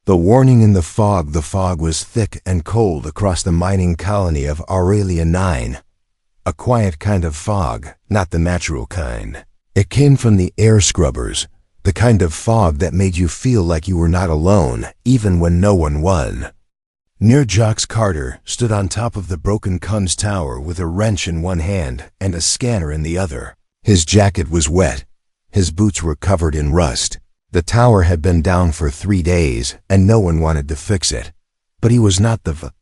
The warning in the fog. The fog was thick and cold across the mining colony of Aurelia 9. A quiet kind of fog, not the natural kind. It came from the air scrubbers, the kind of fog that made you feel like you were not alone, even when no one was. Near Jacques Carter stood on top of the broken Kunz tower with a wrench in one hand and a scanner in the other. His jacket was wet. His boots were covered in rust. The tower had been down for 3 days, and no one wanted to fix it. But he was not the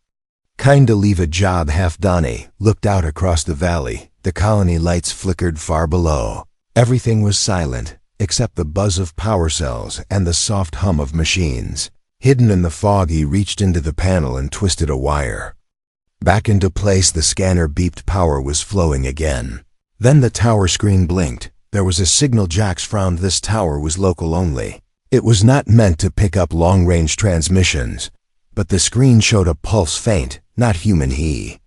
kind to leave a job half-done. He looked out across the valley. The colony lights flickered far below. Everything was silent, except the buzz of power cells and the soft hum of machines. Hidden in the fog, he reached into the panel and twisted a wire. Back into place, the scanner beeped. Power was flowing again. Then the tower screen blinked. There was a signal. Jacques frowned. This tower was local only. It was not meant to pick up long-range transmissions. But the screen showed a pulse, faint, not human. He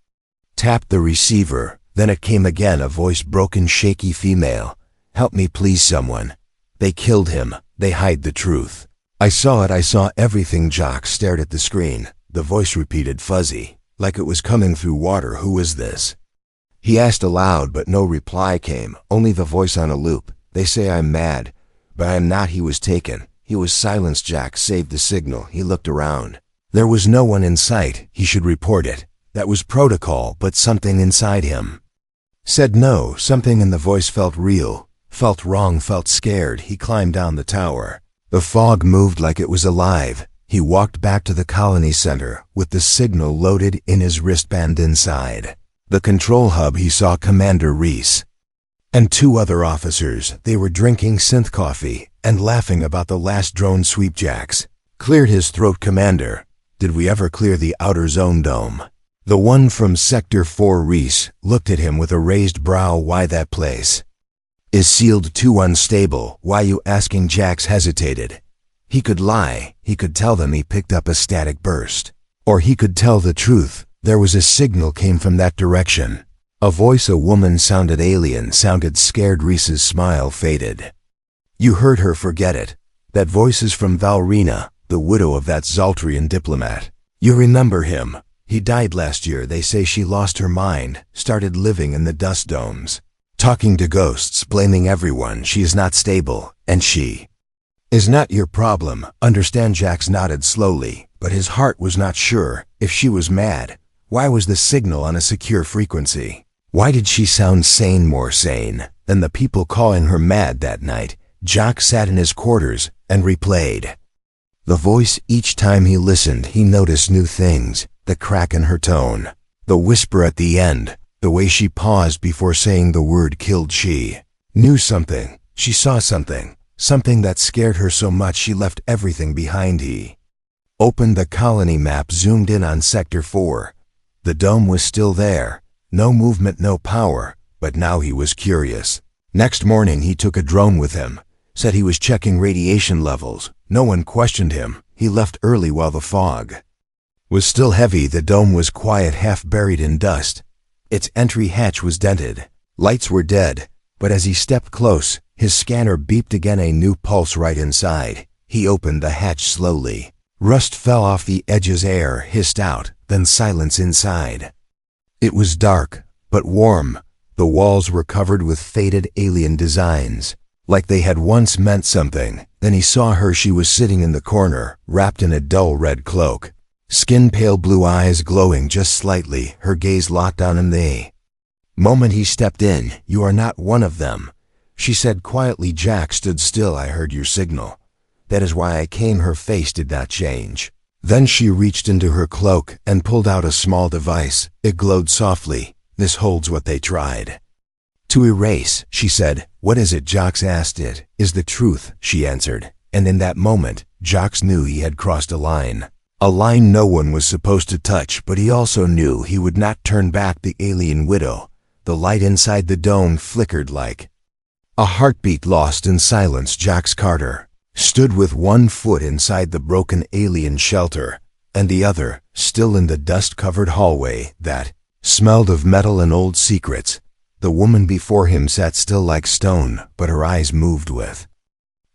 tapped the receiver. Then it came again, a voice, broken, shaky, female. "Help me, please, someone. They killed him. They hide the truth." "I saw it. I saw everything." Jacques stared at the screen. The voice repeated, fuzzy, like it was coming through water. "Who is this?" He asked aloud, but no reply came, only the voice on a loop. "They say I'm mad, but I am not." He was taken. He was silenced. Jacques saved the signal. He looked around. There was no one in sight. He should report it. That was protocol, but something inside him said no. Something in the voice felt real, felt wrong, felt scared. He climbed down the tower. The fog moved like it was alive. He walked back to the colony center with the signal loaded in his wristband. Inside the control hub, he saw Commander Reese and 2 other officers. They were drinking synth coffee and laughing about the last drone sweep. Jacques cleared his throat. "Commander, did we ever clear the outer zone dome?" The one from Sector 4. Reese looked at him with a raised brow. "Why, that place is sealed, too unstable." "Why you asking?" Jacques hesitated. He could lie. He could tell them he picked up a static burst. Or he could tell the truth. There was a signal came from that direction. A voice, a woman, sounded alien, sounded scared. Reese's smile faded. "You heard her. Forget it. That voice is from Valrina, the widow of that Zaltrian diplomat. You remember him. He died last year. They say she lost her mind, started living in the dust domes, talking to ghosts, blaming everyone. She is not stable, and she is not your problem. Understand?" Jacques nodded slowly, but his heart was not sure. If she was mad, why was the signal on a secure frequency? Why did she sound sane, more sane than the people calling her mad that night? Jacques sat in his quarters and replayed the voice. Each time he listened, he noticed new things. The crack in her tone, the whisper at the end, the way she paused before saying the word killed. She knew something. She saw something. Something that scared her so much she left everything behind. He opened the colony map, zoomed in on Sector 4. The dome was still there. No movement, no power. But now he was curious. Next morning he took a drone with him. Said he was checking radiation levels. No one questioned him. He left early while the fog was still heavy. The dome was quiet, half buried in dust. Its entry hatch was dented. Lights were dead. But as he stepped close, his scanner beeped again, a new pulse right inside. He opened the hatch slowly. Rust fell off the edges, air hissed out, then silence inside. It was dark, but warm. The walls were covered with faded alien designs, like they had once meant something. Then he saw her. She was sitting in the corner, wrapped in a dull red cloak. Skin pale, blue eyes glowing just slightly. Her gaze locked on him the moment he stepped in. "You are not one of them," she said quietly. Jacques stood still. "I heard your signal. That is why I came." Her face did not change. Then she reached into her cloak and pulled out a small device. It glowed softly. "This holds what they tried to erase," she said. "What is it?" Jacques asked. "It is the truth," she answered. And in that moment, Jacques knew he had crossed a line. A line no one was supposed to touch, but he also knew he would not turn back. The alien widow. The light inside the dome flickered like a heartbeat. Lost in silence, Jacques Carter stood with one foot inside the broken alien shelter, and the other still in the dust-covered hallway that smelled of metal and old secrets. The woman before him sat still like stone, but her eyes moved with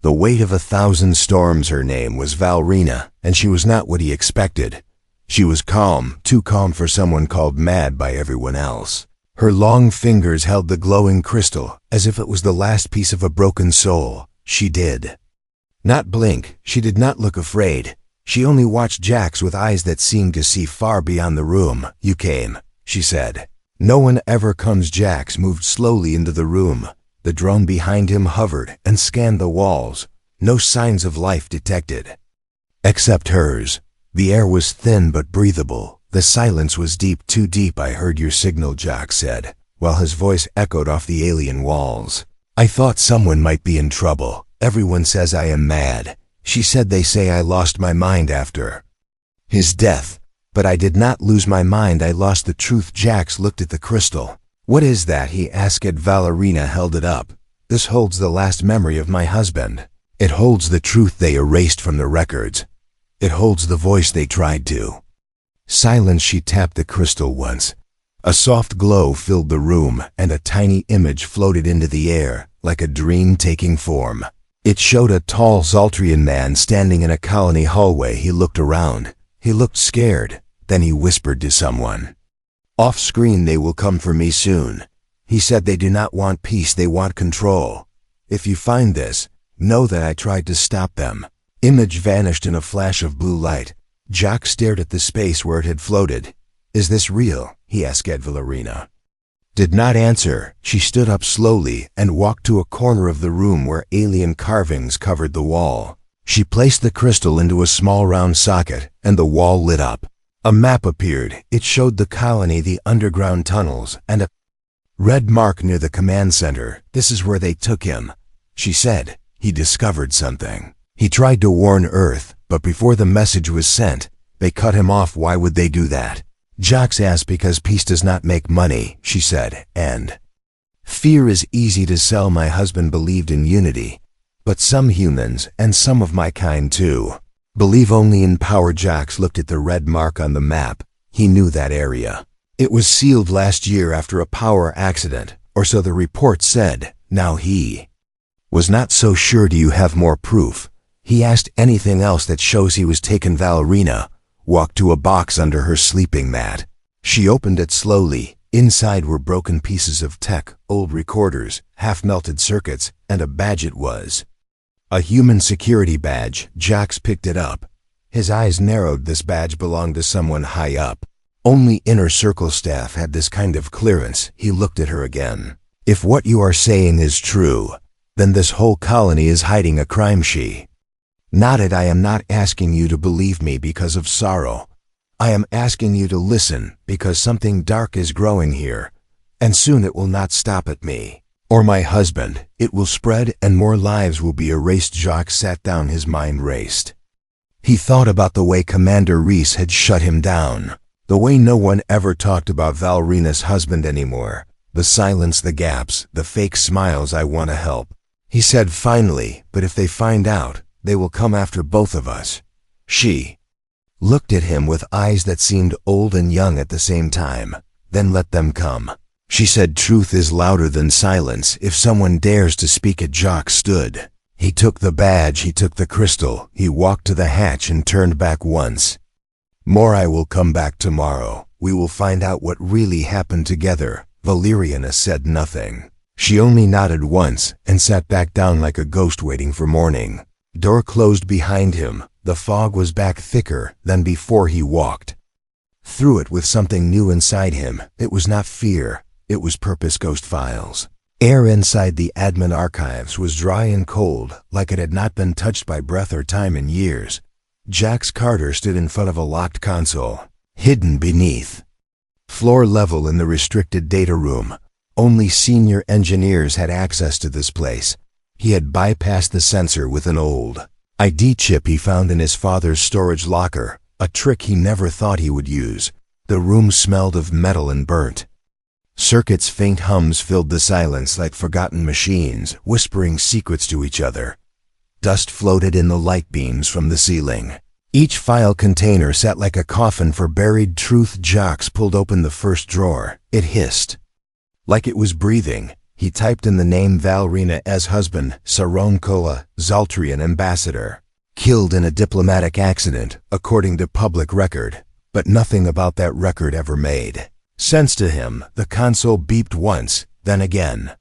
The weight of 1,000 storms. Her name was Valrina, and she was not what he expected. She was calm, too calm for someone called mad by everyone else. Her long fingers held the glowing crystal, as if it was the last piece of a broken soul. She did not blink. She did not look afraid. She only watched Jax with eyes that seemed to see far beyond the room. "You came," she said. "No one ever comes." Jax moved slowly into the room. The drone behind him hovered and scanned the walls. No signs of life detected. Except hers. The air was thin but breathable. The silence was deep, too deep. "I heard your signal," Jax said, while his voice echoed off the alien walls. "I thought someone might be in trouble. Everyone says I am mad." She said, "They say I lost my mind after his death. But I did not lose my mind. I lost the truth." Jax looked at the crystal. "What is that?" he asked. Valrina held it up. "This holds the last memory of my husband. It holds the truth they erased from the records. It holds the voice they tried to silence." She tapped the crystal once. A soft glow filled the room, and a tiny image floated into the air, like a dream taking form. It showed a tall Zaltrian man standing in a colony hallway. He looked around. He looked scared. Then he whispered to someone. Off-screen, "They will come for me soon." He said, "They do not want peace, they want control. If you find this, know that I tried to stop them." Image vanished in a flash of blue light. Jack stared at the space where it had floated. "Is this real?" he asked. Valrina did not answer. She stood up slowly and walked to a corner of the room where alien carvings covered the wall. She placed the crystal into a small round socket, and the wall lit up. A map appeared. It showed the colony, the underground tunnels, and a red mark near the command center. "This is where they took him," she said. "He discovered something. He tried to warn Earth, but before the message was sent, they cut him off." "Why would they do that?" Jax asked. "Because peace does not make money," she said, "and fear is easy to sell." My husband believed in unity, but some humans, and some of my kind too, believe only in power. Jax looked at the red mark on the map. He knew that area. It was sealed last year after a power accident, or so the report said. Now he was not so sure. "Do you have more proof?" he asked. "Anything else that shows he was taken?" Valrina walked to a box under her sleeping mat. She opened it slowly. Inside were broken pieces of tech, old recorders, half-melted circuits, and a badge. It was a human security badge. Jax picked it up. His eyes narrowed. This badge belonged to someone high up. Only inner circle staff had this kind of clearance. He looked at her again. "If what you are saying is true, then this whole colony is hiding a crime." She nodded. "I am not asking you to believe me because of sorrow. I am asking you to listen because something dark is growing here, and soon it will not stop at me or my husband. It will spread and more lives will be erased." Jax sat down. His mind raced. He thought about the way Commander Reese had shut him down, the way no one ever talked about Valrina's husband anymore, the silence, the gaps, the fake smiles. "I want to help," he said finally, "but if they find out, they will come after both of us." She looked at him with eyes that seemed old and young at the same time. "Then let them come," she said. "Truth is louder than silence. If someone dares to speak it." Jax stood. He took the badge, he took the crystal, he walked to the hatch and turned back once more. "I will come back tomorrow. We will find out what really happened together." Valrina said nothing. She only nodded once and sat back down like a ghost waiting for morning. Door closed behind him. The fog was back thicker than before. He walked through it with something new inside him. It was not fear, it was purpose. Ghost files. Air inside the admin archives was dry and cold, like it had not been touched by breath or time in years. Jax Carter stood in front of a locked console, hidden beneath floor level in the restricted data room. Only senior engineers had access to this place. He had bypassed the sensor with an old ID chip he found in his father's storage locker, a trick he never thought he would use. The room smelled of metal and burnt circuits. Faint hums filled the silence like forgotten machines, whispering secrets to each other. Dust floated in the light beams from the ceiling. Each file container sat like a coffin for buried truth. Jax pulled open the first drawer. It hissed like it was breathing. He typed in the name Valrina as husband, Saronkola, Zaltrian ambassador. Killed in a diplomatic accident, according to public record, but nothing about that record ever made sense to him. The console beeped once, then again.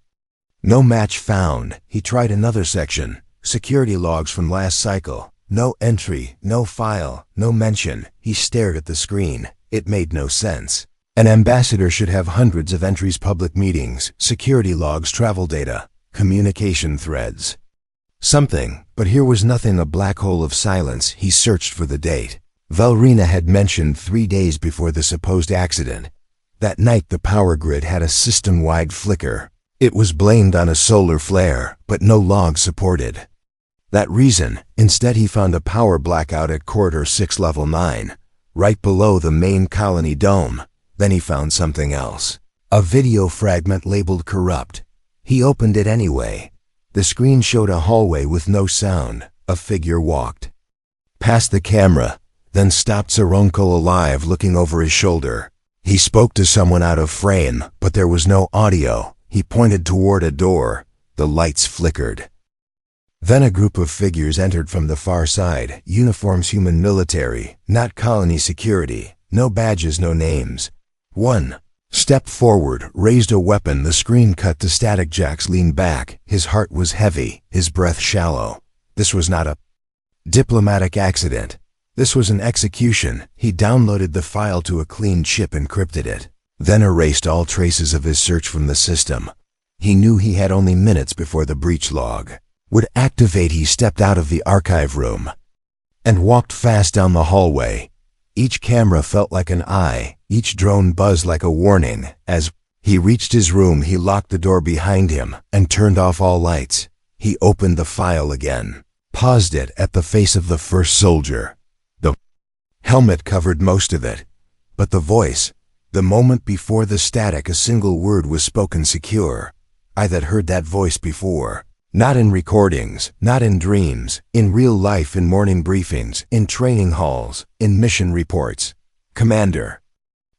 No match found. He tried another section. Security logs from last cycle. No entry, no file, no mention. He stared at the screen. It made no sense. An ambassador should have hundreds of entries: public meetings, security logs, travel data, communication threads. Something, but here was nothing. A black hole of silence. He searched for the date. Valrina had mentioned 3 days before the supposed accident. That night the power grid had a system-wide flicker. It was blamed on a solar flare, but no log supported that reason. Instead he found a power blackout at Corridor 6, Level 9, right below the main colony dome. Then he found something else. A video fragment labeled corrupt. He opened it anyway. The screen showed a hallway with no sound. A figure walked past the camera, then stopped. Saronko alive, looking over his shoulder. He spoke to someone out of frame, but there was no audio. He pointed toward a door. The lights flickered. Then a group of figures entered from the far side. Uniforms: human military, not colony security. No badges, no names. One stepped forward, raised a weapon. The screen cut to static. Jax leaned back. His heart was heavy, his breath shallow. This was not a diplomatic accident. This was an execution. He downloaded the file to a clean chip, encrypted it, then erased all traces of his search from the system. He knew he had only minutes before the breach log would activate. He stepped out of the archive room and walked fast down the hallway. Each camera felt like an eye, each drone buzzed like a warning. As he reached his room, he locked the door behind him and turned off all lights. He opened the file again, paused it at the face of the first soldier. The helmet covered most of it, but the voice, the moment before the static, a single word was spoken: secure. I had heard that voice before. Not in recordings, not in dreams, in real life, in morning briefings, in training halls, in mission reports. Commander.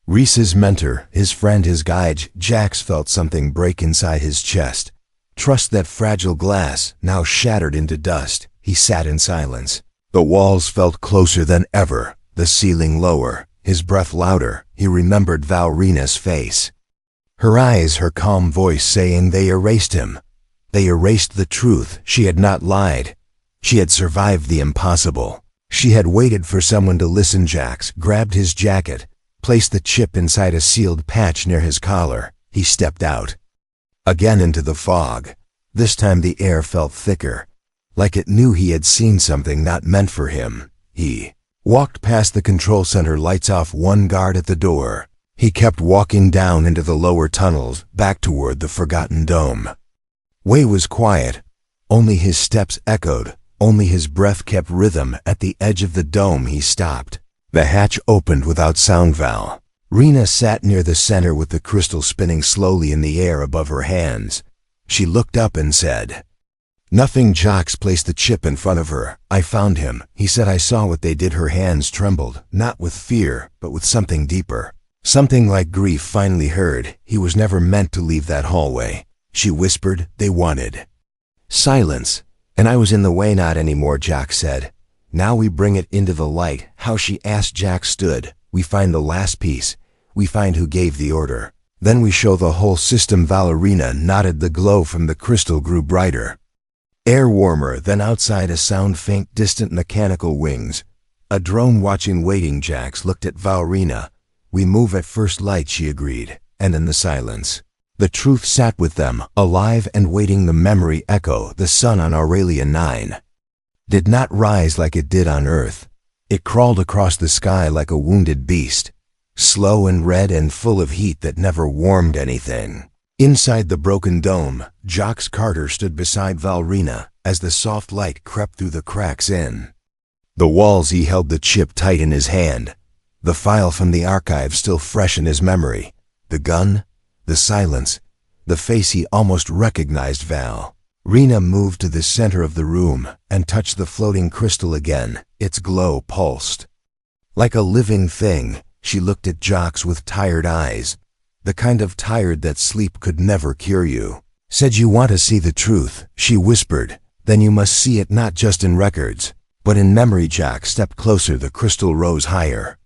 Reese's mentor, his friend, his guide. Jax felt something break inside his chest. Trust that fragile glass, now shattered into dust. He sat in silence. The walls felt closer than ever, the ceiling lower, his breath louder. He remembered Valrina's face. Her eyes, her calm voice saying they erased him. They erased the truth. She had not lied. She had survived the impossible. She had waited for someone to listen. Jax grabbed his jacket, placed the chip inside a sealed patch near his collar. He stepped out again into the fog. This time the air felt thicker, like it knew he had seen something not meant for him. He walked past the control center, lights off, one guard at the door. He kept walking down into the lower tunnels, back toward the forgotten dome. Way was quiet. Only his steps echoed. Only his breath kept rhythm. At the edge of the dome he stopped. The hatch opened without sound. Valrina sat near the center with the crystal spinning slowly in the air above her hands. She looked up and said nothing. Jax placed the chip in front of her. I found him, he said. I saw what they did. Her hands trembled, not with fear, but with something deeper. Something like grief. Finally heard. He was never meant to leave that hallway. She whispered. They wanted silence, and I was in the way. Not anymore, Jax said. Now we bring it into the light. How? She asked. Jax stood. We find the last piece. We find who gave the order. Then we show the whole system. Valrina nodded. The glow from the crystal grew brighter. Air warmer. Then outside a sound, faint, distant mechanical wings. A drone watching, waiting. Jax looked at Valrina. We move at first light, she agreed. And in the silence, the truth sat with them, alive and waiting. The memory echo. The sun on Aurelia 9 did not rise like it did on Earth. It crawled across the sky like a wounded beast, slow and red and full of heat that never warmed anything. Inside the broken dome, Jax Carter stood beside Valrina as the soft light crept through the cracks in the walls. He held the chip tight in his hand, the file from the archive still fresh in his memory. The gun, the silence, the face. He almost recognized Valrina moved to the center of the room and touched the floating crystal again. Its glow pulsed like a living thing. She looked at Jax with tired eyes, the kind of tired that sleep could never cure you. Said you want to see the truth, she whispered. Then you must see it not just in records, but in memory. Jack stepped closer, the crystal rose higher.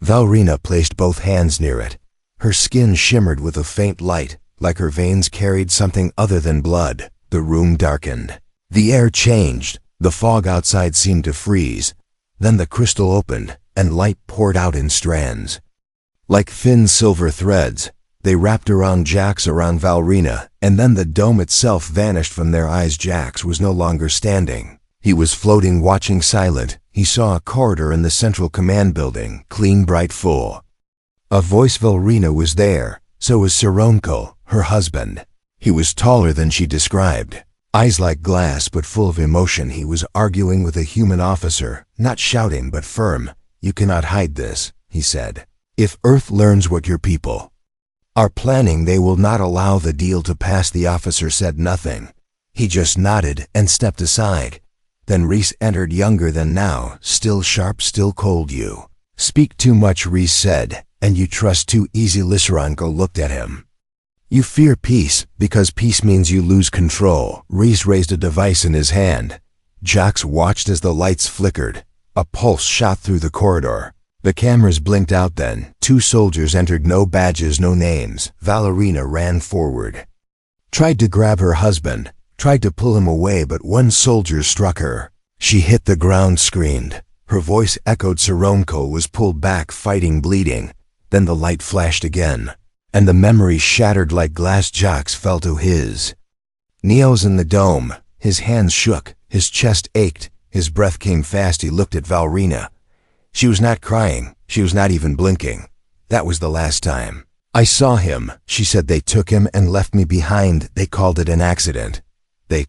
Valrina placed both hands near it. Her skin shimmered with a faint light, like her veins carried something other than blood. The room darkened. The air changed. The fog outside seemed to freeze. Then the crystal opened, and light poured out in strands. Like thin silver threads, they wrapped around Jax, around Valrina, and then the dome itself vanished from their eyes. Jax was no longer standing. He was floating, watching, silent. He saw a corridor in the central command building, clean, bright, full. A voice. Valrina was there. So was Sironko, her husband. He was taller than she described. Eyes like glass but full of emotion. He was arguing with a human officer, not shouting but firm. You cannot hide this, he said. If Earth learns what your people are planning, they will not allow the deal to pass. The officer said nothing. He just nodded and stepped aside. Then Reese entered, younger than now, still sharp, still cold. You speak too much, Reese said, and you trust too easy. Sironko looked at him. You fear peace, because peace means you lose control. Reese raised a device in his hand. Jax watched as the lights flickered. A pulse shot through the corridor. The cameras blinked out. Then 2 soldiers entered, no badges, no names. Valrina ran forward. Tried to grab her husband, tried to pull him away, but one soldier struck her. She hit the ground, screamed. Her voice echoed. Sironko was pulled back, fighting, bleeding. Then the light flashed again, and the memory shattered like glass. Jax fell to his knees in the dome. His hands shook, his chest ached, his breath came fast. He looked at Valrina. She was not crying, she was not even blinking. That was the last time I saw him, she said. They took him and left me behind. They called it an accident. They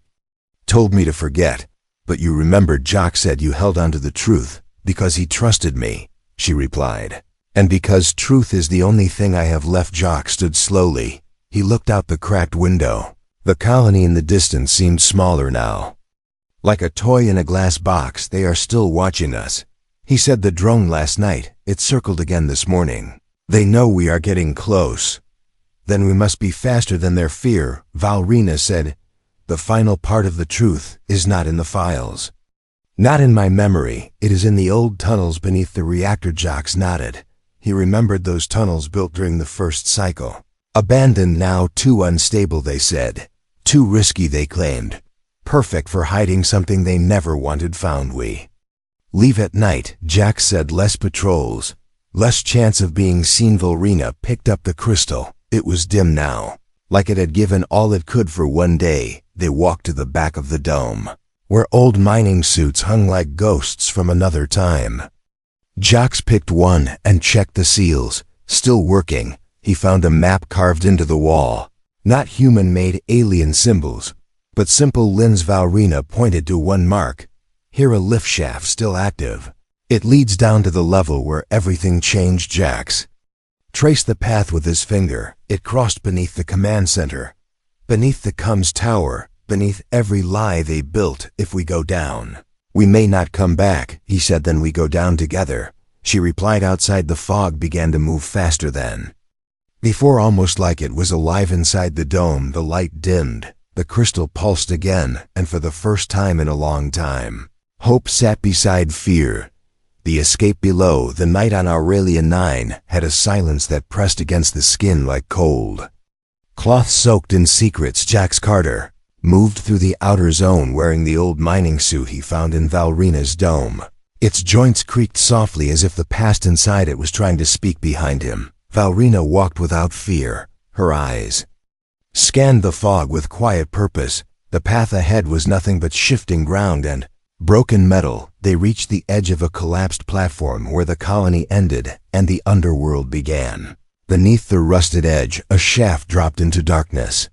told me to forget. But you remembered. Jax said. You held on to the truth, because he trusted me, she replied. And because truth is the only thing I have left. Jax stood slowly. He looked out the cracked window. The colony in the distance seemed smaller now. Like a toy in a glass box. They are still watching us. He said. The drone last night, it circled again this morning. They know we are getting close. Then we must be faster than their fear, Valrina said. The final part of the truth is not in the files. Not in my memory. It is in the old tunnels beneath the reactor. Jax nodded. He remembered those tunnels built during the first cycle. Abandoned now, too unstable, they said. Too risky, they claimed. Perfect for hiding something they never wanted found. We leave at night, Jax said. Less patrols, less chance of being seen. Valrina picked up the crystal. It was dim now, like it had given all it could for one day. They walked to the back of the dome, where old mining suits hung like ghosts from another time. Jax picked one and checked the seals. Still working. He found a map carved into the wall. Not human-made, alien symbols, but simple lines. Valrina pointed to one mark. Here, a lift shaft still active. It leads down to the level where everything changed. Jax traced the path with his finger. It crossed beneath the command center, beneath the comms tower, beneath every lie they built. If we go down, we may not come back, he said. Then we go down together, she replied. Outside, the fog began to move faster than before, almost like it was alive inside the dome. The light dimmed. The crystal pulsed again, and for the first time in a long time, hope sat beside fear. The escape below, the night on Aurelia 9, had a silence that pressed against the skin like cold cloth soaked in secrets. Jax Carter moved through the outer zone wearing the old mining suit he found in Valrina's dome. Its joints creaked softly as if the past inside it was trying to speak behind him. Valrina walked without fear. Her eyes scanned the fog with quiet purpose. The path ahead was nothing but shifting ground and broken metal. They reached the edge of a collapsed platform where the colony ended and the underworld began. Beneath the rusted edge, a shaft dropped into darkness,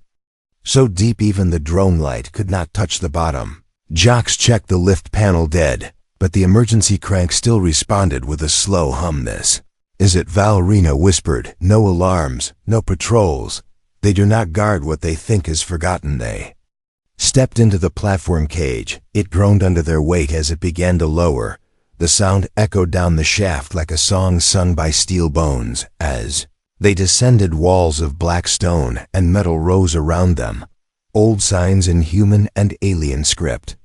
so deep even the drone light could not touch the bottom. Jax checked the lift panel. Dead, but the emergency crank still responded with a slow hum. This is it, Valrina whispered. No alarms, no patrols. They do not guard what they think is forgotten. They stepped into the platform cage. It groaned under their weight as it began to lower. The sound echoed down the shaft like a song sung by steel bones. As they descended, walls of black stone and metal rose around them. Old signs in human and alien script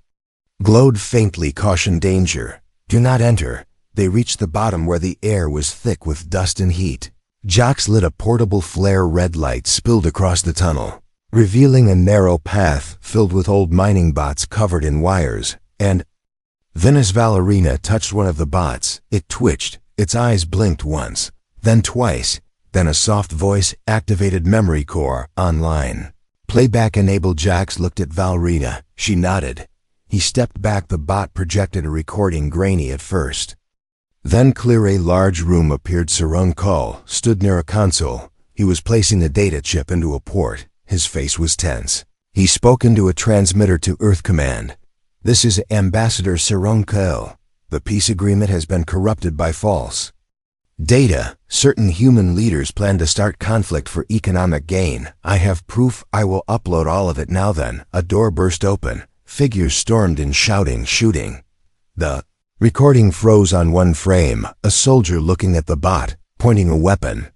glowed faintly, caution danger. Do not enter. They reached the bottom where the air was thick with dust and heat. Jocks lit a portable flare. Red light spilled across the tunnel, revealing a narrow path filled with old mining bots covered in wires. And then as Valerina touched one of the bots, it twitched. Its eyes blinked once, then twice. Then a soft voice activated memory core online. Playback enabled. Jocks looked at Valerina. She nodded. He stepped back. The bot projected a recording, grainy at first, then clear. A large room appeared. Sarung Kul stood near a console. He was placing a data chip into a port. His face was tense. He spoke into a transmitter to Earth Command. This is Ambassador Sarung Kul. The peace agreement has been corrupted by false data. Certain human leaders plan to start conflict for economic gain. I have proof. I will upload all of it now. Then a door burst open. Figures stormed in, shouting, shooting. The recording froze on one frame. A soldier looking at the bot, pointing a weapon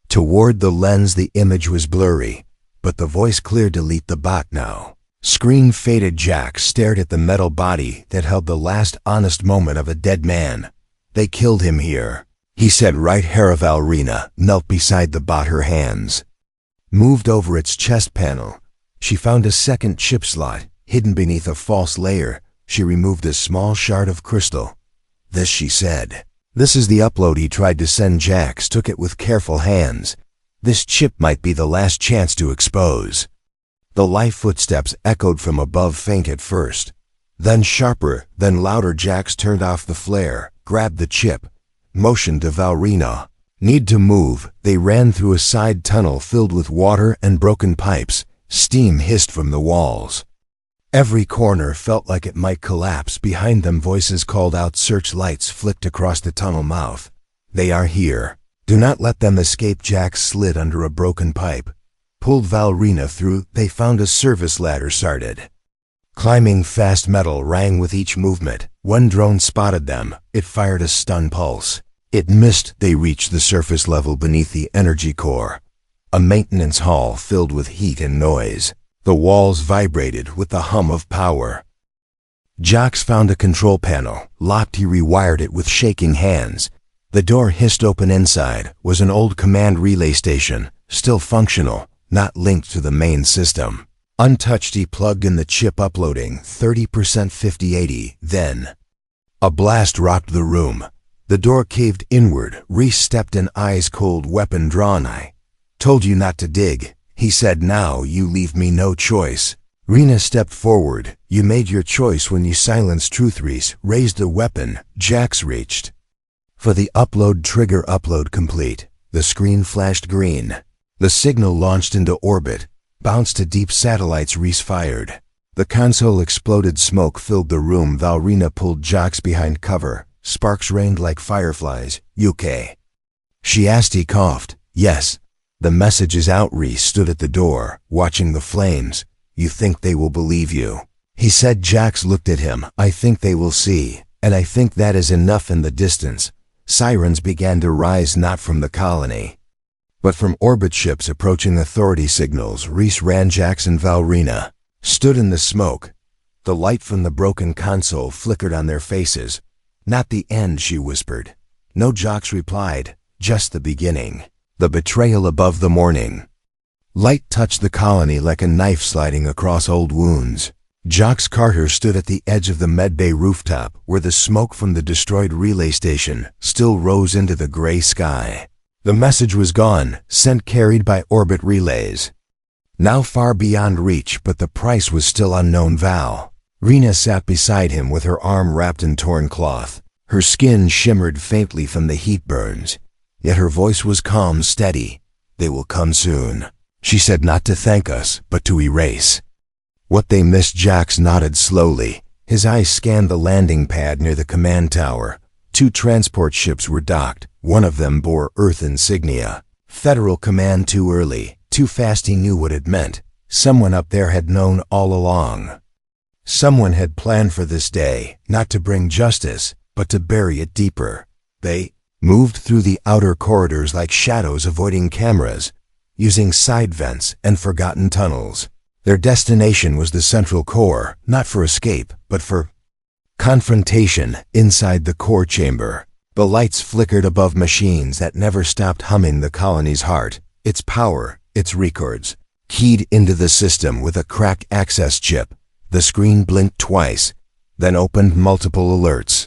toward the lens. The image was blurry, but the voice clear. Delete the bot now. Screen faded. Jack stared at the metal body that held the last honest moment of a dead man. They killed him here, he said. Right here. Valerina knelt beside the bot. Her hands moved over its chest panel. She found a second chip slot hidden beneath a false layer. She removed a small shard of crystal. This, she said. This is the upload he tried to send. Jax took it with careful hands. This chip might be the last chance to expose. The light footsteps echoed from above, faint at first, then sharper, then louder. Jax turned off the flare, grabbed the chip, motioned to Valerina. Need to move. They ran through a side tunnel filled with water and broken pipes. Steam hissed from the walls. Every corner felt like it might collapse. Behind them, voices called out. Searchlights flicked across the tunnel mouth. They are here. Do not let them escape. Jack slid under a broken pipe, pulled Valerina through. They found a service ladder, started climbing fast. Metal rang with each movement. One drone spotted them. It fired a stun pulse. It missed. They reached the surface level beneath the energy core, a maintenance hall filled with heat and noise. The walls vibrated with the hum of power. Jocks found a control panel. Locked. He rewired it with shaking hands. The door hissed open. Inside was an old command relay station, still functional, not linked to the main system. Untouched. He plugged in the chip, uploading 30%, 50-80. Then a blast rocked the room. The door caved inward. Reese stepped in, eyes cold, weapon drawn. I told you not to dig, he said. Now you leave me no choice. Rena stepped forward. You made your choice when you silenced Truth. Reese raised the weapon. Jax reached for the upload trigger. Upload complete. The screen flashed green. The signal launched into orbit, bounced to deep satellites. Reese fired. The console exploded. Smoke filled the room. Valerina pulled Jax behind cover. Sparks rained like fireflies. UK? She asked. He coughed. Yes. The message is out. Reese stood at the door, watching the flames. You think they will believe you, he said. Jax looked at him. I think they will see, and I think that is enough. In the distance, sirens began to rise, not from the colony, but from orbit ships approaching. Authority signals. Reese ran. Jax and Valerina stood in the smoke. The light from the broken console flickered on their faces. Not the end, she whispered. No, Jax replied. Just the beginning. The betrayal above the morning light touched the colony like a knife sliding across old wounds. Jax Carter stood at the edge of the medbay rooftop, where the smoke from the destroyed relay station still rose into the gray sky. The message was gone, sent, carried by orbit relays, now far beyond reach, but the price was still unknown. Rena sat beside him with her arm wrapped in torn cloth. Her skin shimmered faintly from the heat burns, yet her voice was calm, steady. They will come soon, she said, not to thank us, but to erase what they missed. Jax nodded slowly. His eyes scanned the landing pad near the command tower. 2 transport ships were docked. One of them bore Earth insignia. Federal Command. Too early, too fast. He knew what it meant. Someone up there had known all along. Someone had planned for this day, not to bring justice, but to bury it deeper. They moved through the outer corridors like shadows, avoiding cameras, using side vents and forgotten tunnels. Their destination was the central core, not for escape, but for confrontation inside the core chamber. The lights flickered above machines that never stopped humming the colony's heart, its power, its records. Keyed into the system with a cracked access chip, the screen blinked twice, then opened multiple alerts.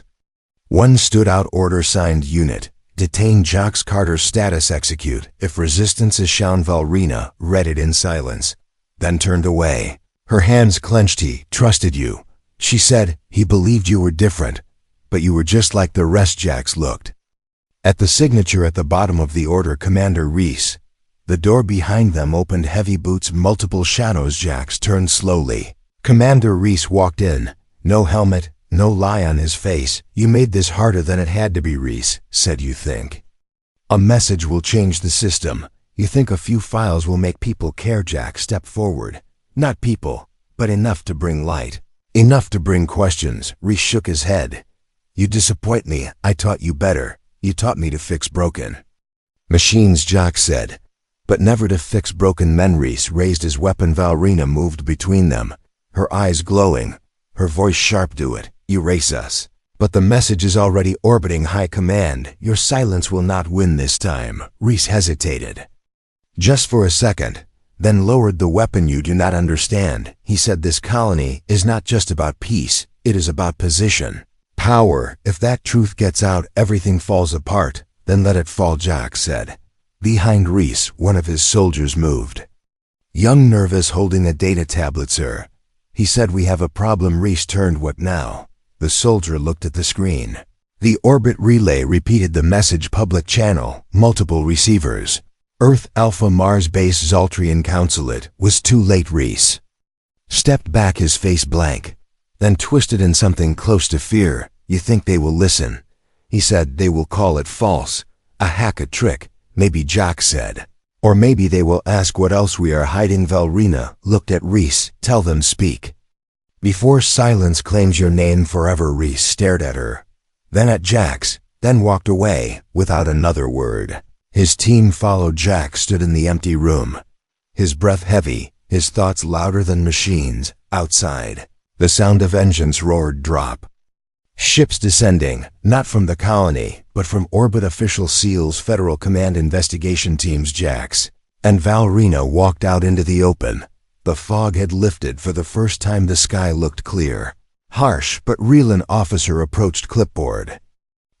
One stood out order signed unit. Detain Jax Carter's status execute. If resistance is shown, Valrina read it in silence, then turned away. Her hands clenched. He trusted you, she said. He believed you were different, but you were just like the rest. Jax looked at the signature at the bottom of the order, Commander Reese. The door behind them opened, heavy boots, multiple shadows. Jax turned slowly. Commander Reese walked in, no helmet, no lie on his face. You made this harder than it had to be, Reese said. You think a message will change the system? You think a few files will make people care? Jax stepped forward. Not people, but enough to bring light. Enough to bring questions. Reese shook his head. You disappoint me. I taught you better. You taught me to fix broken machines, Jax said, but never to fix broken men. Reese raised his weapon. Valrina moved between them, her eyes glowing, her voice sharp. Do it. Erase us. But the message is already orbiting high command. Your silence will not win this time. Reese hesitated just for a second, then lowered the weapon. You do not understand, he said. This colony is not just about peace, it is about position. Power. If that truth gets out, everything falls apart. Then let it fall, Jax said. Behind Reese, one of his soldiers moved. Young, nervous, holding a data tablet. Sir, he said, we have a problem. Reese turned. What now? The soldier looked at the screen. The orbit relay repeated the message. Public channel, multiple receivers. Earth Alpha Mars Base Zoltrian Consulate. Was too late. Reese stepped back, his face blank, then twisted in something close to fear. You think they will listen? He said. They will call it false, a hack, a trick. Maybe, Jax said. Or maybe they will ask what else we are hiding. Valrina looked at Reese. Tell them, speak before silence claims your name forever. Reese stared at her, then at Jax, then walked away without another word. His team followed. Jax stood in the empty room, his breath heavy, his thoughts louder than machines. Outside, the sound of engines roared. Drop ships descending, not from the colony, but from orbit. Official SEALs, Federal Command investigation teams. Jax and Valrina walked out into the open. The fog had lifted for the first time. The sky looked clear, harsh but real. An officer approached, clipboard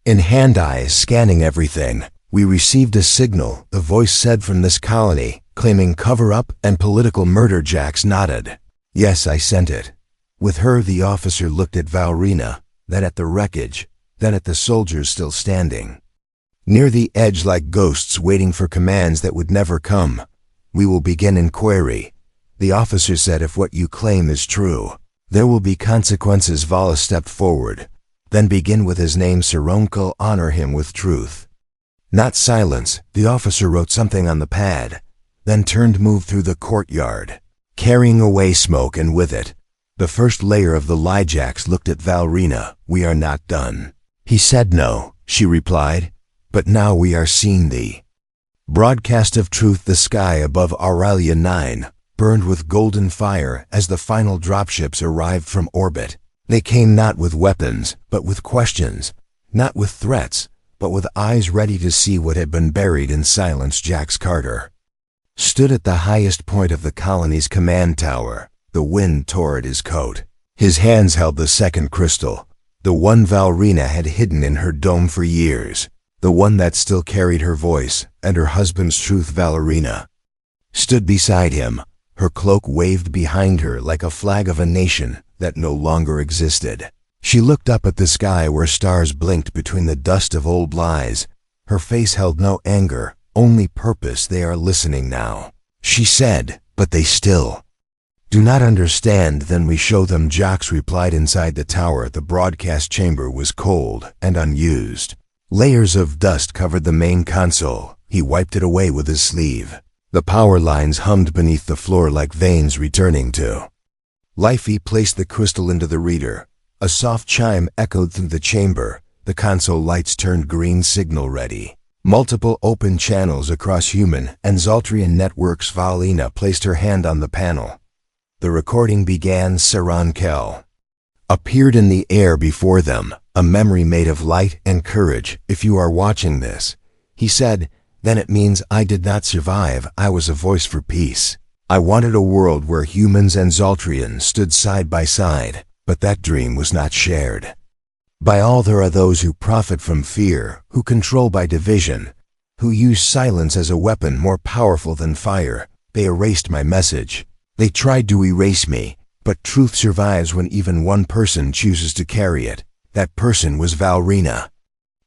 in hand, eyes scanning everything. We received a signal, the voice said, from this colony, claiming cover-up and political murder. Jax nodded. Yes, I sent it. With her, the officer looked at Valrina, then at the wreckage, then at the soldiers still standing near the edge like ghosts waiting for commands that would never come. We will begin inquiry, the officer said. If what you claim is true, there will be consequences. Vala stepped forward. Then begin with his name, Sironko. Honor him with truth, not silence. The officer wrote something on the pad, then turned, moved through the courtyard, carrying away smoke, and with it, the first layer of the lie. Jax looked at Valrina. We are not done, he said. No, she replied, but now we are seeing the broadcast of truth. The sky above Aurelia 9 burned with golden fire as the final dropships arrived from orbit. They came not with weapons, but with questions, not with threats, but with eyes ready to see what had been buried in silence. Jax Carter stood at the highest point of the colony's command tower. The wind tore at his coat. His hands held the second crystal, the one Valrina had hidden in her dome for years, the one that still carried her voice and her husband's truth. Valrina stood beside him, her cloak waved behind her like a flag of a nation that no longer existed. She looked up at the sky where stars blinked between the dust of old lies. Her face held no anger, only purpose. They are listening now, she said, but they still do not understand. Then we show them, Jax replied. Inside the tower, the broadcast chamber was cold and unused. Layers of dust covered the main console. He wiped it away with his sleeve. The power lines hummed beneath the floor like veins returning to life. He placed the crystal into the reader. A soft chime echoed through the chamber. The console lights turned green, signal ready. Multiple open channels across human and Zoltrian networks. Valina placed her hand on the panel. The recording began. Sarankel appeared in the air before them, a memory made of light and courage. If you are watching this, he said, then it means I did not survive. I was a voice for peace. I wanted a world where humans and Zoltrians stood side by side, but that dream was not shared. By all, there are those who profit from fear, who control by division, who use silence as a weapon more powerful than fire. They erased my message. They tried to erase me, but truth survives when even one person chooses to carry it. That person was Valrina.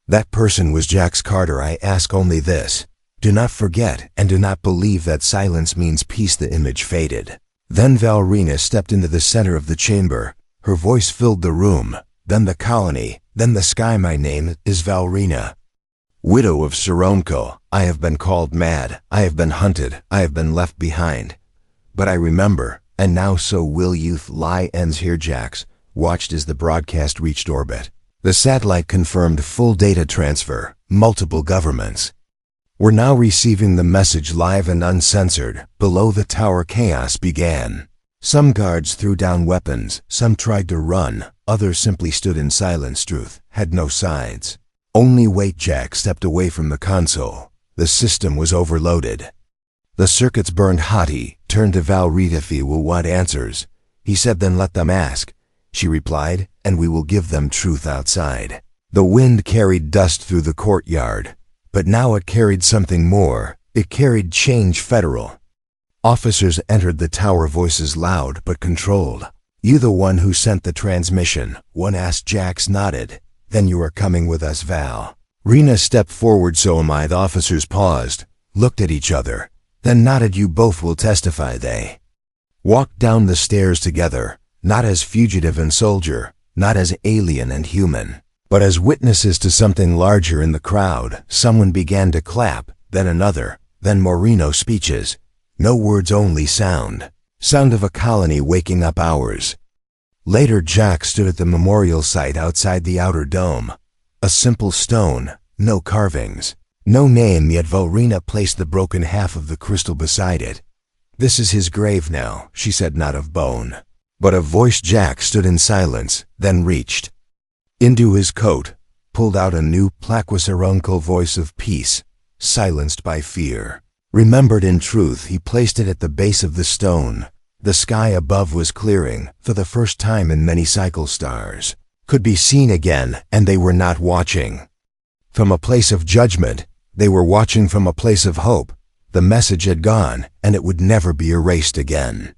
That person was Jax Carter. I ask only this. Do not forget and do not believe that silence means peace. The image faded. Then Valrina stepped into the center of the chamber. Her voice filled the room. Then the colony, then the sky. My name is Valrina, widow of Saronko. I have been called mad. I have been hunted. I have been left behind. But I remember, and now so will youth. Lie ends here. Jax watched as the broadcast reached orbit. The satellite confirmed full data transfer. Multiple governments were now receiving the message live and uncensored. Below the tower, chaos began. Some guards threw down weapons, some tried to run, others simply stood in silence. Truth had no sides. Only weight. Jack stepped away from the console. The system was overloaded. The circuits burned hot. He turned to Valrina. If you will want answers, he said, then let them ask. She replied, and we will give them truth outside. The wind carried dust through the courtyard, but now it carried something more. It carried change. Federal officers entered the tower, voices loud but controlled. You the one who sent the transmission? One asked. Jax nodded. Then you are coming with us, Val. Rena stepped forward. So am I. The officers paused, looked at each other, then nodded. You both will testify. They walked down the stairs together, not as fugitive and soldier, not as alien and human, but as witnesses to something larger. In the crowd, someone began to clap, then another, then Moreno. Speeches. No words, only sound. Sound of a colony waking up hours later. Jack stood at the memorial site outside the outer dome. A simple stone, no carvings, no name, yet Valrina placed the broken half of the crystal beside it. This is his grave now, she said, not of bone, but of voice. Jack stood in silence, then reached into his coat, pulled out a new plaque. Was her uncle, voice of peace, silenced by fear. Remembered in truth. He placed it at the base of the stone. The sky above was clearing. For the first time in many cycle, stars could be seen again, and they were not watching from a place of judgment. They were watching from a place of hope. The message had gone, and it would never be erased again.